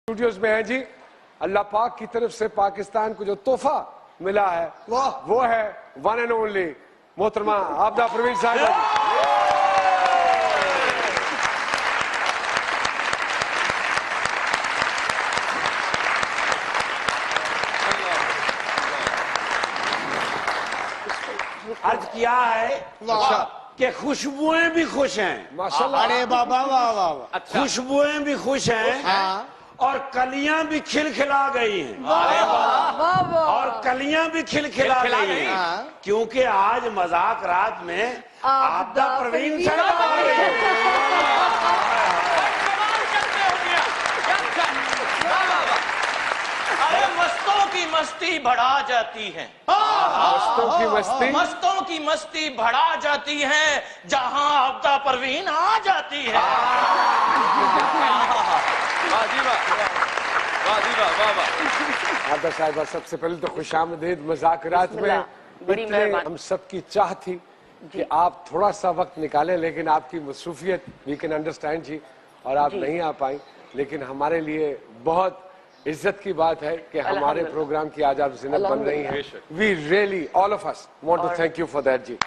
Studios में हैं जी। अल्लाह पाक की तरफ से पाकिस्तान को जो तोहफा मिला है वो है वन एंड ओनली मोहतरमा आबदा परवीन साहिबा। अर्ज किया है कि खुशबुएं भी खुश हैं। माशाल्लाह। अरे बाबा वाह वाह वाह। अच्छा। खुशबुएं भी खुश हैं। हाँ। और कलियां भी खिलखिला गई हैं। और कलियां भी खिलखिला गई हैं। हाँ। क्योंकि आज मजाक रात में आबदा परवीन साहिबा आ गई है। अरे मस्तों की मस्ती बढ़ा जाती है। मस्तों की मस्ती बढ़ा जाती है जहां आबदा परवीन आ जाती है। आबदा साहिबा, सबसे पहले तो खुशामदीद मज़ाकरात में। बड़ी मेहरबानी। हम सबकी चाह थी कि आप थोड़ा सा वक्त निकालें, लेकिन आपकी मसरूफियत वी कैन अंडरस्टैंड जी, और आप नहीं आ पाई। लेकिन हमारे लिए बहुत इज्जत की बात है कि हमारे प्रोग्राम की आज आप ज़िन्नत बन रही हैं। We really all of us want to thank you for that जी।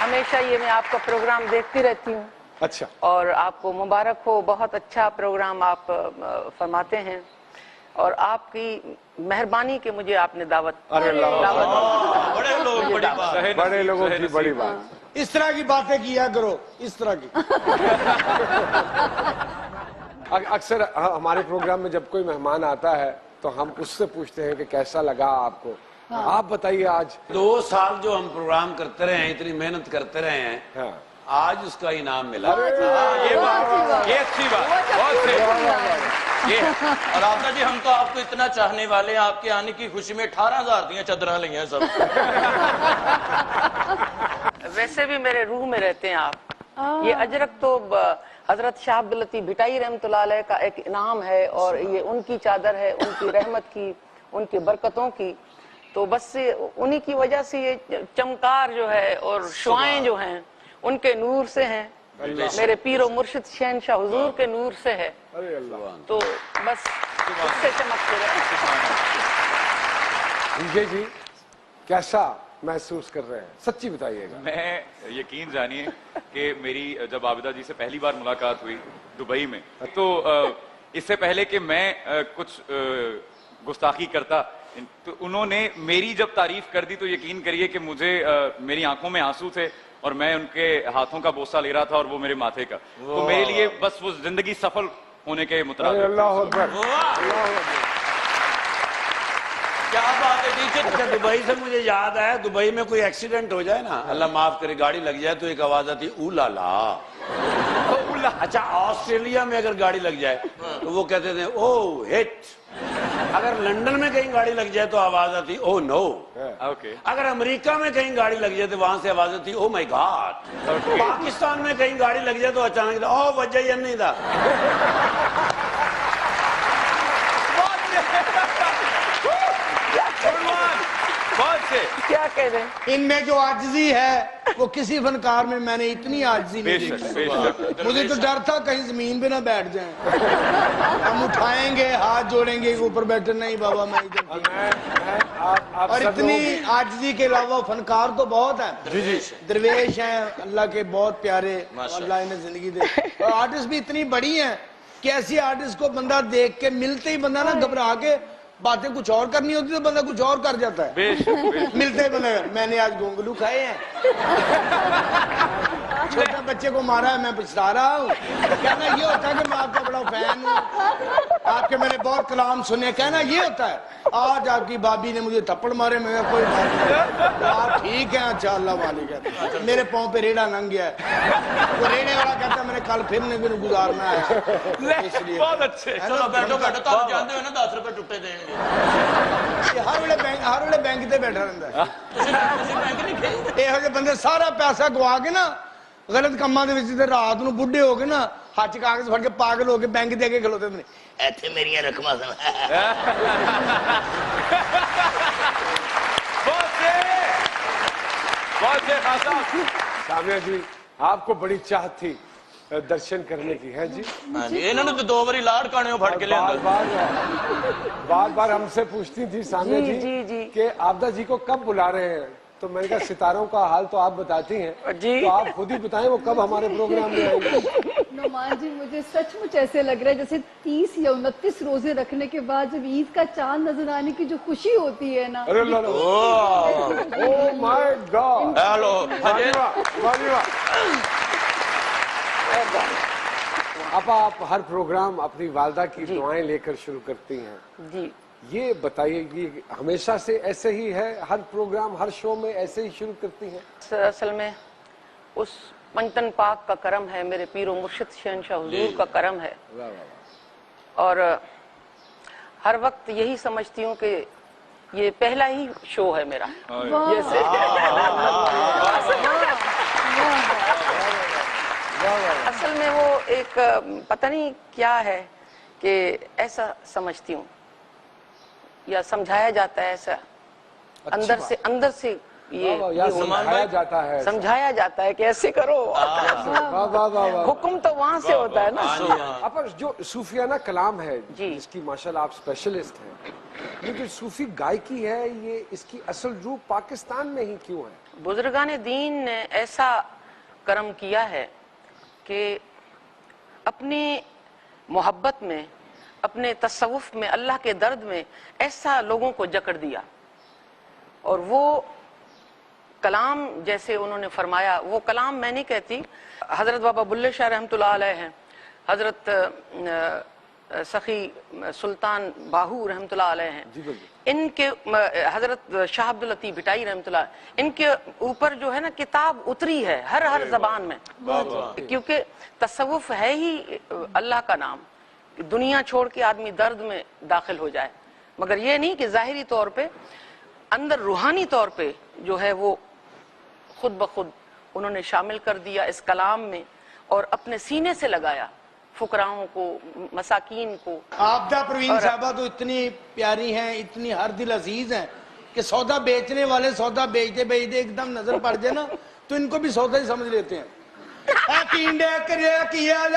हमेशा ये मैं आपका प्रोग्राम देखती रहती हूँ। अच्छा। और आपको मुबारक हो, बहुत अच्छा प्रोग्राम आप फरमाते हैं और आपकी मेहरबानी के मुझे आपने दावत बड़े लोगों की बड़ी बात। इस तरह की बातें किया करो, इस तरह की। अक्सर हमारे प्रोग्राम में जब कोई मेहमान आता है तो हम उससे पूछते हैं कि कैसा लगा आपको। आप बताइए, आज 2 साल जो हम प्रोग्राम करते रहे हैं, इतनी मेहनत करते रहे हैं, हाँ। आज उसका इनाम मिला। ये अच्छी बात, बहुत सही। ये और आबदा जी, हम तो आपको इतना चाहने वाले हैं, आपके आने की खुशी में 18,000 दिया चदरा ली हैं सब। वैसे भी मेरे रूह में रहते हैं आप। ये अजरक तो हजरत शाह अब्दुल लतीफ भिटाई रहमतुल्लाह अलैह का एक इनाम है और ये उनकी चादर है, उनकी रहमत की, उनकी बरकतों की। तो बस उन्हीं की वजह से ये चमकार जो है और शुआएं जो हैं उनके नूर से हैं। मेरे पीरो मुर्शिद शहनशाह हुजूर के नूर से है। तो बस उससे चमकते रहे। विजय जी, कैसा महसूस कर रहे हैं, सच्ची बताइएगा। मैं यकीन जानिए कि मेरी जब आबिदा जी से पहली बार मुलाकात हुई दुबई में, तो इससे पहले कि मैं कुछ गुस्ताखी करता, तो उन्होंने मेरी जब तारीफ कर दी तो यकीन करिए कि मुझे मेरी आंखों में आंसू थे और मैं उनके हाथों का बोसा ले रहा था और वो मेरे माथे का। तो मेरे लिए बस वो जिंदगी सफल होने के मुताबिक। अल्लाह अकबर। क्या बात है टीचर। अच्छा, दुबई से मुझे याद आया, दुबई में कोई एक्सीडेंट हो जाए ना, अल्लाह माफ करे, गाड़ी लग जाए तो एक आवाज आती है ऊला ला। अच्छा, ऑस्ट्रेलिया में अगर गाड़ी लग जाए तो वो कहते थे ओ हिट। अगर लंदन में कहीं गाड़ी लग जाए तो आवाज आती ओ नो। अगर अमेरिका में कहीं गाड़ी लग जाए तो वहां से आवाज आती ओ माय गॉड। पाकिस्तान में कहीं गाड़ी लग जाए तो अचानक ओ वजह ये नहीं था। क्या कह रहे हैं? इनमें जो आजिजी है वो किसी फनकार में मैंने इतनी आजिजी नहीं देखी। मुझे तो डर था कहीं जमीन पे ना बैठ जाएं। हम उठाएंगे, हाथ जोड़ेंगे, ऊपर बैठे नहीं बाबा मैं इधर। और इतनी आजिजी के अलावा फनकार तो बहुत है, दरवेश हैं अल्लाह के बहुत प्यारे, अल्लाह इन्हें जिंदगी दे। और आर्टिस्ट भी इतनी बड़ी हैं कि ऐसी आर्टिस्ट को बंदा देख के मिलते ही बंदा ना घबरा के बातें कुछ और करनी होती तो बंदा कुछ और कर जाता है। मिलते ही बंदा, मैंने आज घोंगलू खाए हैं, छोटे बच्चे को मारा है, मैं पछता रहा हूँ। कहना ये होता है कि मैं आपका बड़ा फैन हूँ, आपके मैंने बहुत कलाम सुने। कहना ये होता है आज आपकी भाभी ने मुझे थप्पड़ मारे, मैं कोई बात नहीं, आप ठीक है, अच्छा अल्लाह वाली कहते मेरे पाँव पे रेड़ा लंघ गया है। वो रेड़े वाला कहता है मैंने कल फिर नहीं गुजारना है, इसलिए। बहुत अच्छे। चलो बैठो बैठो, तो आप जानते हो ना 10 रुपए टुट्टे देंगे। हर वे बैंक ते बैठा रहता है। ਇਹੋ ਜਿਹੇ ਬੰਦੇ ਸਾਰਾ ਪੈਸਾ ਗਵਾ ਕੇ ਨਾ ਗਲਤ ਕੰਮਾਂ ਦੇ ਵਿੱਚ ਤੇ ਰਾਤ ਨੂੰ ਬੁੱਢੇ ਹੋ ਕੇ ਨਾ ਹੱਥ ਕਾਗਜ਼ ਫੜ ਕੇ ਪਾਗਲ ਹੋ ਕੇ ਬੈਂਕ ਦੇ ਅੱਗੇ ਖਲੋਤੇ ਨੇ, ਇੱਥੇ ਮੇਰੀਆਂ ਰਕਮਾਂ ਸਨ। सामिया जी, आपको बड़ी चाहत थी दर्शन करने की है जी। हाँ जी, इन्होंने तो 2 बारी लाड़ काने फड़ के ले बार बार हमसे पूछती थी सामने जी, जी जी। कि आपदा जी को कब बुला रहे हैं, तो मैंने कहा सितारों का हाल तो आप बताती हैं जी। तो आप खुद ही बताएं वो कब हमारे प्रोग्राम में आएंगे। नुमान जी मुझे सचमुच ऐसे लग रहा है जैसे 30 या 29 रोजे रखने के बाद जब ईद का चांद नजर आने की जो खुशी होती है ना। अरे ओह माय गॉड, हेलो आप हर प्रोग्राम अपनी वालदा की दुआएं लेकर शुरू करती हैं जी। ये बताइए ये हमेशा से ऐसे ही है, हर प्रोग्राम हर शो में ऐसे ही शुरू करती हैं? असल में उस पंचतन पाक का करम है, मेरे पीरो मुर्शिद शहंशाह हुजूर का करम है। और हर वक्त यही समझती हूँ कि ये पहला ही शो है मेरा। जैसे असल में वो एक पता नहीं क्या है कि ऐसा समझती हूँ या समझाया जाता है ऐसा, अंदर से ये समझाया जाता है कि ऐसे करो। हुक्म तो वहां से होता है ना। अब जो सूफियाना कलाम है जी। जिसकी माशाल्लाह आप स्पेशलिस्ट हैं, ये जो सूफी गायकी है ये इसकी असल रूप पाकिस्तान में ही क्यों है? बुजुर्गान दीन ने ऐसा करम किया है कि अपनी मोहब्बत में, अपने तसव्वुफ में, अल्लाह के दर्द में ऐसा लोगों को जकड़ दिया। और वो कलाम जैसे उन्होंने फरमाया, वो कलाम मैं नहीं कहती, हजरत बाबा बुल्ले शाह रहमतुल्लाह अलैह हैं, हजरत सखी सुल्तान बाहू रहमतुल्लाह अलैह हैं, इनके हजरत शाह अब्दुल लतीफ भिटाई रहमतुल्लाह, इनके ऊपर जो है ना किताब उतरी है हर जबान में, क्योंकि तसव्वुफ है ही अल्लाह का नाम। दुनिया छोड़ के आदमी दर्द में दाखिल हो जाए, मगर ये नहीं कि जाहिरी तौर पे, अंदर रूहानी तौर पे जो है वो खुद ब खुद उन्होंने शामिल कर दिया इस कलाम में और अपने सीने से लगाया फुकराओं को, मसाकीन को। आपदा परवीन साहबा तो इतनी प्यारी हैं, इतनी हर दिल अजीज हैं कि सौदा बेचने वाले सौदा बेचते बेचते एकदम नजर पड़ जाए ना तो इनको भी सौदा ही समझ लेते हैं।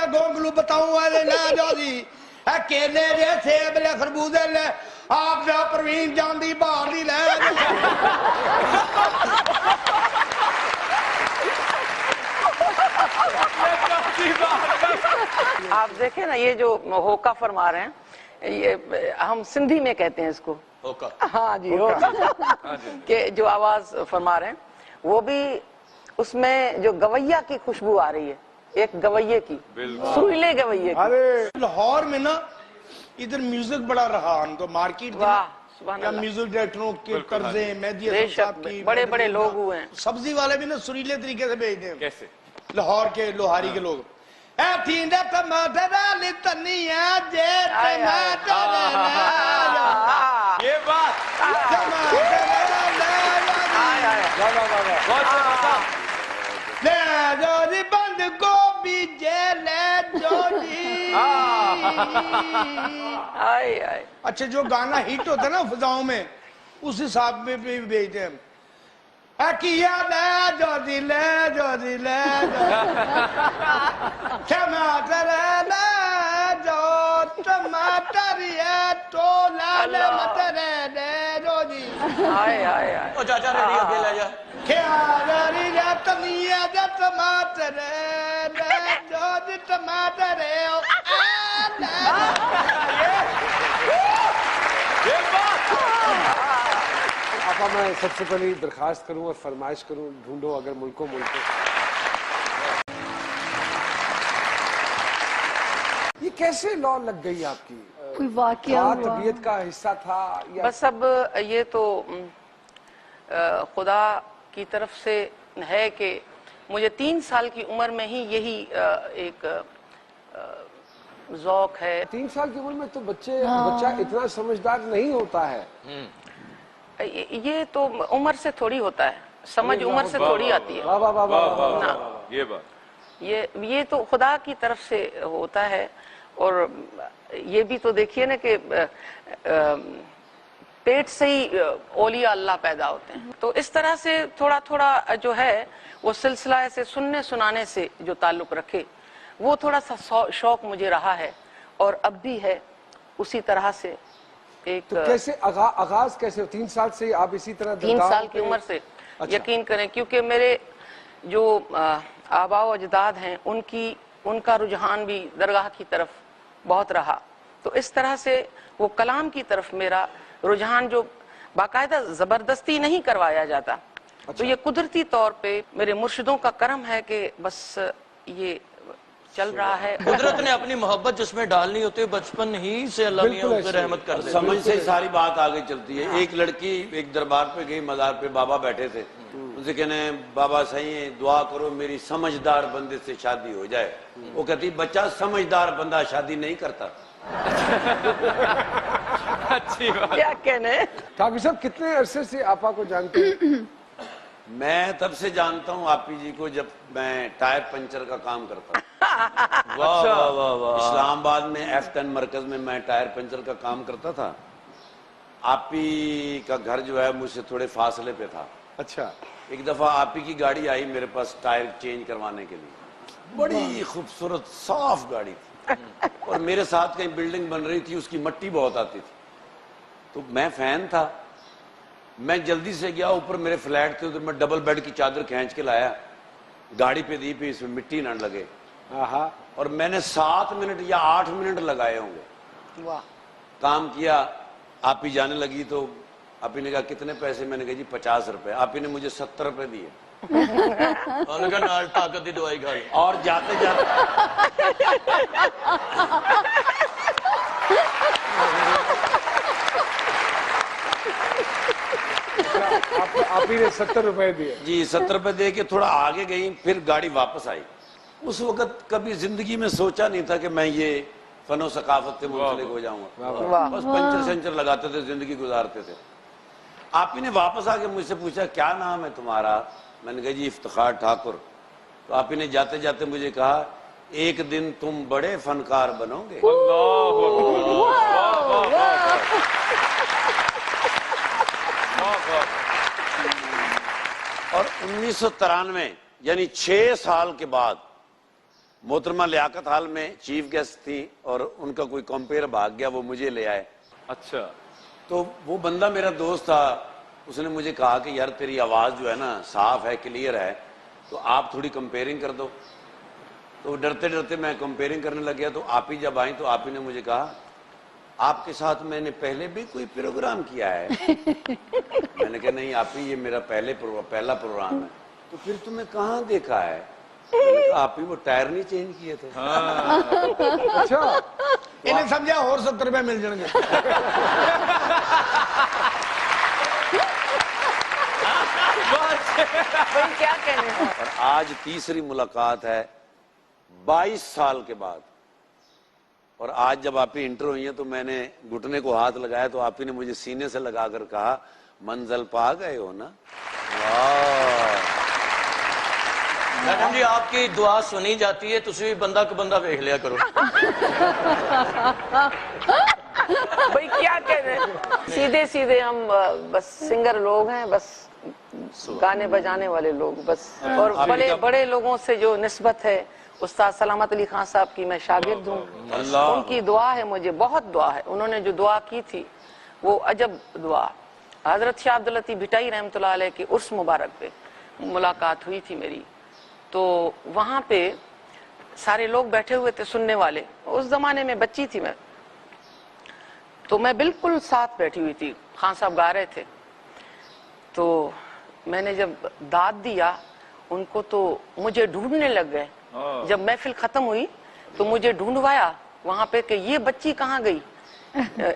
गोंगलू बताऊं वाले ना जो जी केले जे सेब ले खरबूजे ले आपदा परवीन जांदी बाहर ही ले। आप देखें ना ये जो होका फरमा रहे हैं, ये हम सिंधी में कहते हैं इसको होका। हाँ जी, होका के जो आवाज फरमा रहे हैं वो भी उसमें जो गवैया की खुशबू आ रही है, एक गवैये की, सुरीले गवैये की। अरे लाहौर में ना इधर म्यूजिक बड़ा रहा, हम तो मार्केट वाह म्यूजिक डायरेक्टरों के कर्जे मेहदी हसन साहब की बड़े बड़े लोग हुए हैं। सब्जी वाले भी ना सुरीले तरीके से बेचते हैं। कैसे? लाहौर के लोहारी के लोग टमाटर ये बात बंद गोभी अच्छा जो गाना हिट होता है ना फिजाओं में उस हिसाब में भी भेजते हैं। टमाटर टमाटर तो लाल मटर रोजी ओ चाचा रेडी अगे ले जा क्या तनिया टमाटर जो टमाटर आपा मैं सबसे पहले दरखास्त करूं और फरमाइश करूं, ढूंढो अगर मुल्को ये कैसे लॉ लग गई आपकी? कोई वाकया हुआ? तबीयत का हिस्सा था या? बस अब ये तो खुदा की तरफ से है कि मुझे 3 साल की उम्र में ही यही एक ज़ौक है। 3 साल की उम्र में तो बच्चा इतना समझदार नहीं होता है। ये तो उम्र से थोड़ी होता है, समझ उम्र से थोड़ी आती है। वाह वाह वाह वाह वाह, ये बात, ये तो खुदा की तरफ से होता है। और ये भी तो देखिए ना कि पेट से ही औलिया अल्लाह पैदा होते हैं, तो इस तरह से थोड़ा थोड़ा जो है वो सिलसिला ऐसे सुनने सुनाने से जो ताल्लुक रखे, وہ تھوڑا سا شوق مجھے رہا ہے اور اب بھی ہے اسی طرح سے. ایک تو کیسے آغاز کیسے 3 سال سے آپ اسی طرح 3 سال کی عمر سے یقین کریں, کیونکہ میرے جو آباء و اجداد ہیں ان کا رجحان بھی درگاہ کی طرف بہت رہا, تو اس طرح سے وہ کلام کی طرف میرا رجحان جو باقاعدہ زبردستی نہیں کروایا جاتا, تو یہ قدرتی طور پہ میرے مرشدوں کا کرم ہے کہ بس یہ چل رہا ہے. قدرت نے اپنی محبت جس میں ڈالنی ہوتی ہے بچپن ہی سے اللہ میاں اس پہ رحمت کر دے. سمجھ سے ساری بات آگے چلتی ہے. ایک لڑکی ایک دربار پہ گئی, مزار پہ بابا بیٹھے تھے, ان سے کہنے بابا صحیح دعا کرو میری سمجھدار بندے سے شادی ہو جائے. وہ کہتی بچہ سمجھدار بندہ شادی نہیں کرتا. اچھی بات. کیا کہنے. ٹھاکر صاحب کتنے عرصے سے آپا کو جانتے ہیں؟ میں تب سے جانتا ہوں آپی جی کو جب میں ٹائر پنچر کا کام کرتا ہوں. واہ واہ واہ واہ. اسلام آباد میں F10 مرکز میں میں ٹائر پنچر کا کام کرتا تھا. آپی کا گھر جو ہے مجھ سے تھوڑے فاصلے پہ تھا. اچھا. ایک دفعہ آپی کی گاڑی آئی میرے پاس ٹائر چینج کروانے کے لیے, بڑی خوبصورت صاف گاڑی تھی, اور میرے ساتھ کہیں بلڈنگ بن رہی تھی, اس کی مٹی بہت آتی تھی, تو میں فین تھا, میں جلدی سے گیا اوپر, میرے فلیٹ تھے ادھر, میں ڈبل بیڈ کی چادر کھینچ کے لایا, گاڑی پہ دی پہ اس میں مٹی نہ لگے, اور میں نے 7 منٹ یا 8 منٹ لگائے ہوں گے. واہ. کام کیا. آپی جانے لگی تو آپی نے کہا کتنے پیسے, میں نے کہا جی 50 روپے. آپی نے مجھے 70 روپے دیے, انہوں نے کہا نال طاقت دی دوائی کھا لی. اور جاتے جاتے آپ ہی نے 70 روپے دیے. جی 70 روپے دے کے تھوڑا آگے گئی, پھر گاڑی واپس آئی. اس وقت کبھی زندگی میں سوچا نہیں تھا کہ میں یہ فن و ثقافت سے منسلک ہو جاؤں گا. بس پنچر سنچر لگاتے تھے, زندگی گزارتے تھے. آپ ہی نے واپس آ کے مجھ سے پوچھا کیا نام ہے تمہارا, میں نے کہا جی افتخار ٹھاکر. تو آپ ہی نے جاتے جاتے مجھے کہا ایک دن تم بڑے فنکار بنو گے. اور 1993 یعنی 6 سال کے بعد محترمہ لیاقت حال میں چیف گیسٹ تھی, اور ان کا کوئی کمپیئر بھاگ گیا, وہ مجھے لے آئے. اچھا. تو وہ بندہ میرا دوست تھا, اس نے مجھے کہا کہ یار تیری آواز جو ہے نا صاف ہے, کلیئر ہے, تو آپ تھوڑی کمپیئرنگ کر دو. تو ڈرتے ڈرتے میں کمپیئرنگ کرنے لگ گیا. تو آپ ہی جب آئیں تو آپ ہی نے مجھے کہا آپ کے ساتھ میں نے پہلے بھی کوئی پروگرام کیا ہے. میں نے کہا نہیں آپ ہی یہ میرا پہلا پروگرام ہے. تو پھر تمہیں کہاں دیکھا ہے. میں نے کہا آپ ہی وہ ٹائر نہیں چینج کیے تھے. اچھا. انہیں سمجھا اور 70 روپے مل جائیں گے. کیا کہنے. اور آج تیسری ملاقات ہے 22 سال کے بعد, اور آج جب آپ ہی انٹر ہوئی ہیں تو میں نے گھٹنے کو ہاتھ لگایا تو آپ ہی نے مجھے سینے سے لگا کر کہا منزل پا گئے ہو نا. میڈم جی آپ کی دعا سنی جاتی ہے, تسی بھی بندہ کو بندہ دیکھ لیا کرو. بھائی کیا کہنے. سیدھے سیدھے ہم بس سنگر لوگ ہیں, بس گانے بجانے والے لوگ بس. اور بڑے لوگوں سے جو نسبت ہے, استاد سلامت علی خان صاحب کی میں شاگرد ہوں. ان کی دعا ہے, مجھے بہت دعا ہے. انہوں نے جو دعا کی تھی وہ عجب دعا. حضرت شاہ عبداللطیف بھٹائی رحمۃ اللہ علیہ کے عرس مبارک پہ ملاقات ہوئی تھی میری. تو وہاں پہ سارے لوگ بیٹھے ہوئے تھے سننے والے. اس زمانے میں بچی تھی میں, تو میں بالکل ساتھ بیٹھی ہوئی تھی. خان صاحب گا رہے تھے, تو میں نے جب داد دیا ان کو تو مجھے ڈھونڈنے لگ گئے. جب محفل ختم ہوئی تو مجھے ڈھونڈوایا وہاں پہ کہ یہ بچی کہاں گئی,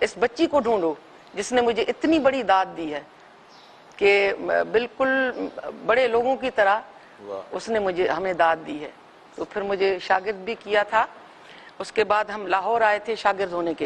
اس بچی کو ڈھونڈو جس نے مجھے اتنی بڑی داد دی ہے. کہ بالکل بڑے لوگوں کی طرح اس نے ہمیں داد دی ہے. تو پھر مجھے شاگرد بھی کیا تھا. اس کے بعد ہم لاہور آئے تھے شاگرد ہونے کے.